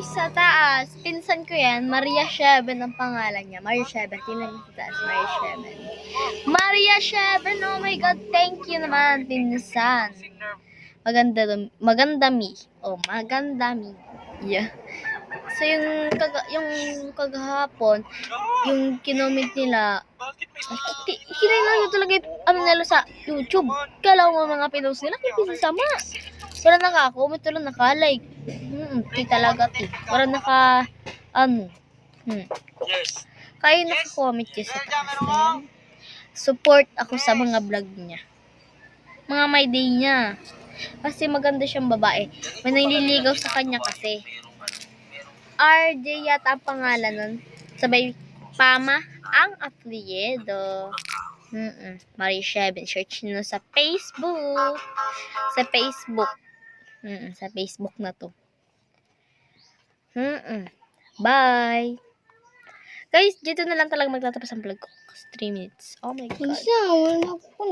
guys, sa taas. Pinsan ko yan. Maria Sheven ang pangalan niya. Maria Sheven. Tingnan mo sa taas. Maria Sheven. Maria Sheven. Oh my God. Thank you naman, pinsan. Maganda mi. Oh, maganda mi. Yeah. So, yung kagahapon, yung kinomment nila, kinailangan nyo talaga yung nila sa YouTube. Kala mo mga pinost nila, hindi sama. Wala naka-comment, wala naka-like. Di talaga, wala naka, Kayo naka-comment niya sa taas. Support ako sa mga vlog niya. Mga my day niya. Kasi maganda siyang babae. May nililigaw sa kanya kasi. RJ yata ang pangalan nun. Sabay, Pama ang apelyido. Maria Sheven. Search nyo sa Facebook. Sa Facebook. Sa Facebook na to. Bye. Guys, dito na lang talaga magtatapos ang vlog ko. 3 minutes. Oh my God. Isa, wala ko